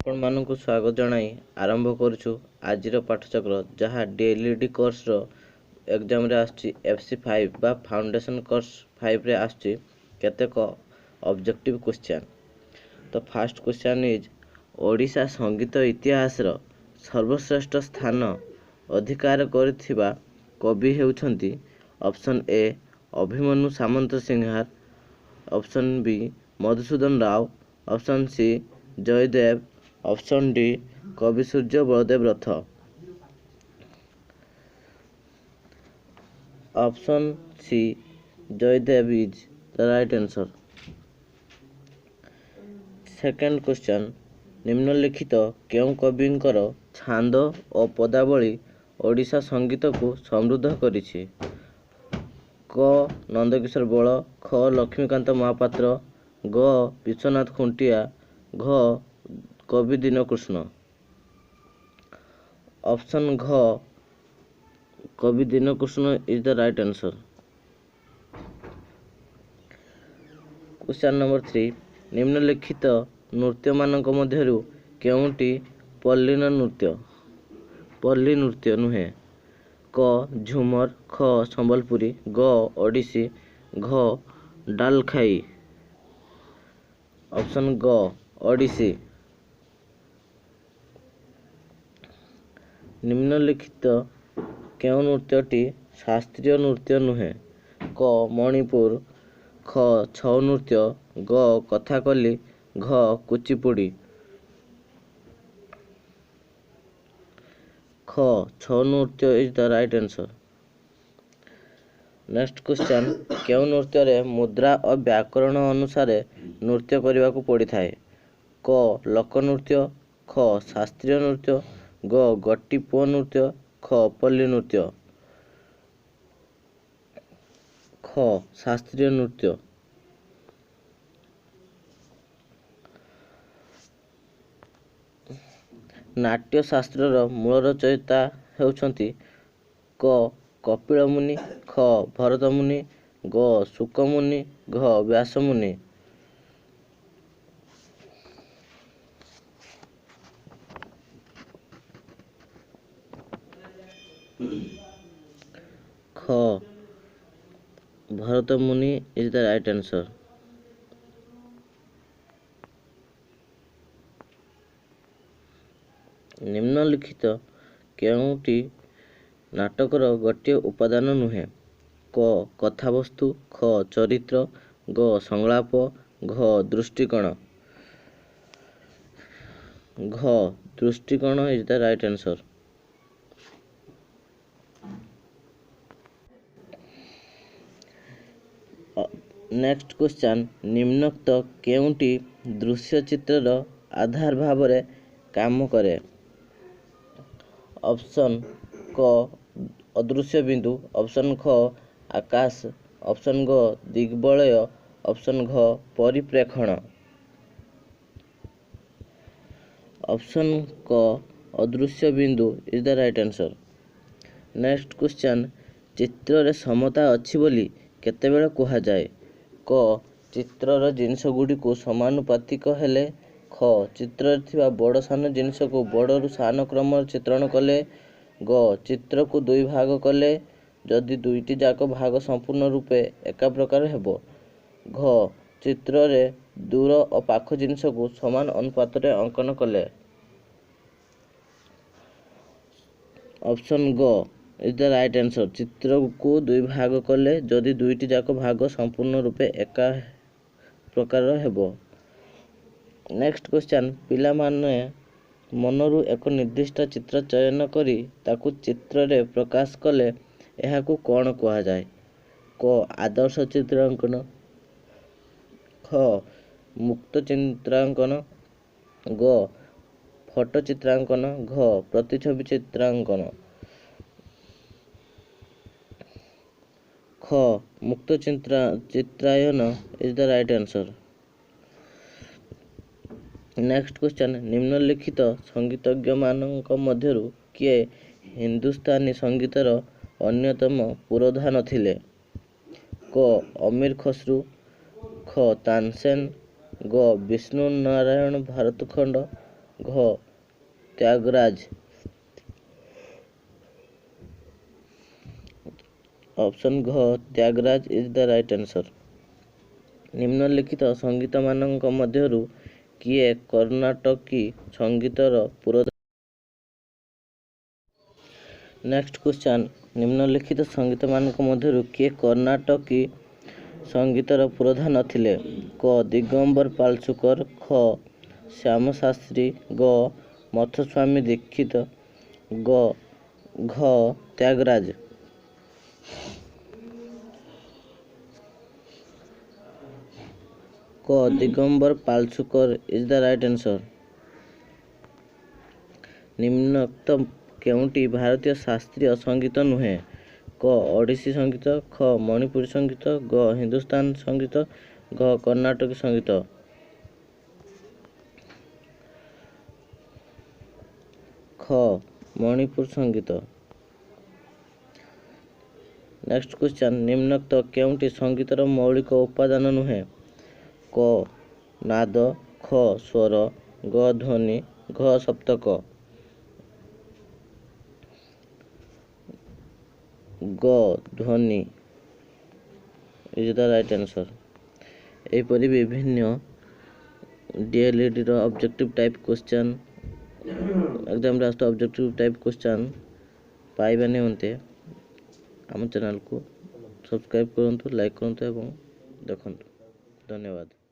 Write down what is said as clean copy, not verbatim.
ଆପଣମାନଙ୍କୁ ସ୍ୱାଗତ ଜଣାଇ ଆରମ୍ଭ କରୁଛୁ ଆଜିର ପାଠଚକ୍ର, ଯାହା ଡିଏଲ୍ଇଡି କୋର୍ସର ଏକ୍ଜାମରେ ଆସୁଛି। FC5 ବା ଫାଉଣ୍ଡେସନ କୋର୍ସ 5ରେ ଆସୁଛି କେତେକ ଅବଜେକ୍ଟିଭ କ୍ୱେଶ୍ଚନ୍। ତ ଫାର୍ଷ୍ଟ କ୍ୱେଶ୍ଚନ୍ ଇଜ୍, ଓଡ଼ିଶା ସଙ୍ଗୀତ ଇତିହାସର ସର୍ବଶ୍ରେଷ୍ଠ ସ୍ଥାନ ଅଧିକାର କରିଥିବା କବି ହେଉଛନ୍ତି option A Abhimanyu Samantasinghar, option B Madhusudan Rao, option C Jayadev, option D କବି Surya Baladev Rath. Option C Jayadev is the right answer. Second question, ନିମ୍ନଲିଖିତ କେଉଁ କବିଙ୍କର ଛାନ୍ଦ ଓ ପଦାବଳୀ ଓଡ଼ିଶା ସଙ୍ଗୀତକୁ ସମୃଦ୍ଧ କରିଛି? କ ନନ୍ଦକିଶୋର ବଳ, ଖ ଲକ୍ଷ୍ମୀକାନ୍ତ ମହାପାତ୍ର, ଗ ବିଶ୍ୱନାଥ ଖୁଣ୍ଟିଆ, ଘ କବି ଦୀନକୃଷ୍ଣ। ଅପସନ୍ ଘ କବି Dinakrushna is the right answer. Question number 3, ନିମ୍ନଲିଖିତ ନୃତ୍ୟମାନଙ୍କ ମଧ୍ୟରୁ କେଉଁଟି ପଲ୍ଲୀ ନୃତ୍ୟ ନୁହେଁ? କ ଝୁମର, ଖ ସମ୍ବଲପୁରୀ, ଗ ଓଡ଼ିଶୀ, ଘ ଡାଲଖାଇ। ଅପସନ୍ ଗ ଓଡ଼ିଶୀ। ନିମ୍ନଲିଖିତ କେଉଁ ନୃତ୍ୟଟି ଶାସ୍ତ୍ରୀୟ ନୃତ୍ୟ ନୁହେଁ? କ ମଣିପୁର, ଖ ଛଉ ନୃତ୍ୟ, ଗ କଥାକଲି, ଘ କୁଚିପୁଡ଼ି। ଖ ଛଉ ନୃତ୍ୟ is the right answer. Next question, କେଉଁ ନୃତ୍ୟରେ ମୁଦ୍ରା ଓ ବ୍ୟାକରଣ ଅନୁସାରେ ନୃତ୍ୟ କରିବାକୁ ପଡ଼ିଥାଏ? କ ଲୋକନୃତ୍ୟ, ଖ ଶାସ୍ତ୍ରୀୟ ନୃତ୍ୟ, ଗ ଗୋଟିପୁଅ ନୃତ୍ୟ, ଘ ପଲ୍ଲୀ ନୃତ୍ୟ। ଖ ଶାସ୍ତ୍ରୀୟ ନୃତ୍ୟ। ନାଟ୍ୟଶାସ୍ତ୍ରର ମୂଳ ରଚୟିତା ହେଉଛନ୍ତି କ କପିଳ ମୁନି, ଖ ଭରତ ମୁନି, ଗ ଶୁକ ମୁନି, ଘ ବ୍ୟାସ ମୁନି। ଖ ଭରତ ମୁନି ଇଜ୍ ଦ ରାଇଟ୍ ଆନ୍ସର। ନିମ୍ନଲିଖିତ କେଉଁଟି ନାଟକର ଗୋଟିଏ ଉପାଦାନ ନୁହେଁ? କ କଥାବସ୍ତୁ, ଖ ଚରିତ୍ର, ଗ ସଂଳାପ, ଘ ଦୃଷ୍ଟିକୋଣ। ଘ ଦୃଷ୍ଟିକୋଣ is the right answer. Next question, ନିମ୍ନୋକ୍ତ କେଉଁଟି ଦୃଶ୍ୟଚିତ୍ରର ଆଧାର ଭାବରେ କାମ କରେ? ଅପସନ୍ କ ଅଦୃଶ୍ୟ ବିନ୍ଦୁ, ଅପସନ୍ ଖ ଆକାଶ, ଅପସନ୍ ଗ ଦିଗ୍ବଳୟ, ଅପସନ୍ ଘ ପରିପ୍ରେକ୍ଷଣ। ଅପସନ୍ କ ଅଦୃଶ୍ୟ ବିନ୍ଦୁ is the right answer. Next question, ଚିତ୍ରରେ ସମତା ଅଛି ବୋଲି କେତେବେଳେ କୁହାଯାଏ? କ ଚିତ୍ରର ଜିନିଷଗୁଡ଼ିକୁ ସମାନୁପାତିକ ହେଲେ, ଖ ଚିତ୍ରରେ ଥିବା ବଡ଼ ସାନ ଜିନିଷକୁ ବଡ଼ରୁ ସାନ କ୍ରମରେ ଚିତ୍ରଣ କଲେ, ଗ ଚିତ୍ରକୁ ଦୁଇ ଭାଗ କଲେ, ଯଦି ଦୁଇଟି ଯାକ ଭାଗ ସମ୍ପୂର୍ଣ୍ଣ ରୂପେ ଏକା ପ୍ରକାର ହେବ, ଘ ଚିତ୍ରରେ ଦୂର ଓ ପାଖ ଜିନିଷକୁ ସମାନ ଅନୁପାତରେ ଅଙ୍କନ କଲେ। ଅପସନ୍ ଗ ଇଜ୍ ଦ ରାଇଟ୍ ଆନ୍ସର। ଚିତ୍ରକୁ ଦୁଇ ଭାଗ କଲେ ଯଦି ଦୁଇଟି ଯାକ ଭାଗ ସମ୍ପୂର୍ଣ୍ଣ ରୂପେ ଏକା ପ୍ରକାରର ହେବ। ନେକ୍ସଟ କ୍ୱେଶ୍ଚନ୍, ପିଲାମାନେ ମନରୁ ଏକ ନିର୍ଦ୍ଦିଷ୍ଟ ଚିତ୍ର ଚୟନ କରି ତାକୁ ଚିତ୍ରରେ ପ୍ରକାଶ କଲେ ଏହାକୁ କ'ଣ କୁହାଯାଏ? କ ଆଦର୍ଶ ଚିତ୍ରାଙ୍କନ, ଖ ମୁକ୍ତ ଚିତ୍ରାଙ୍କନ, ଗ ଫଟୋ ଚିତ୍ରାଙ୍କନ, ଘ ପ୍ରତିଛବି ଚିତ୍ରାଙ୍କନ। ଖ ମୁକ୍ତ ଚିତ୍ରାୟନ is the right answer. Next question, ନିମ୍ନଲିଖିତ ସଙ୍ଗୀତଜ୍ଞମାନଙ୍କ ମଧ୍ୟରୁ କିଏ ହିନ୍ଦୁସ୍ତାନୀ ସଙ୍ଗୀତର ଅନ୍ୟତମ ପୁରୋଧାନ ଥିଲେ? କ ଅମୀର ଖସରୁ, ଖ ତାନସେନ, ଗ ବିଷ୍ଣୁ ନାରାୟଣ ଭାରତଖଣ୍ଡ, ଘ त्यागराज। ऑप्शन घ Tyagaraja is the right answer. निम्नलिखित संगीत मानक मध्यरु किए कर्नाटकी संगीतर पुरोधा। नेक्स्ट क्वेश्चन, निम्नलिखित संगीत मानक मध्यरु किए कर्नाटकी संगीतर पुरोधा नथिले? क दिगंबर पालचुकर, ख श्याम शास्त्री, ग मथुस्वामी दीक्षित, घ त्यागराज। क Digambar Paluskar is the right answer. निम्नोक्त केउंटी भारतीय शास्त्रीय संगीत नुहे? क ओडिसी संगीत, ख मणिपुरी संगीत, ग हिंदुस्तान संगीत, घ कर्नाटकी संगीत। ख मणिपुर संगीत। नेक्स्ट क्वेश्चन, निम्नोक्त केउंटी संगीतर मौलिक उपादान नुहे? क नाद, ख स्वर, ग ध्वनि, घ सप्तक। ग ध्वनि इज द राइट आंसर। एपरि विभिन्न डीएलईडी रो ऑब्जेक्टिव टाइप क्वेश्चन एग्जाम रे आस्ट ऑब्जेक्टिव टाइप क्वेश्चन पाइबा निमंते आम चैनल को सब्सक्राइब करंतु, लाइक करंतु एवं देखंतु। धन्यवाद।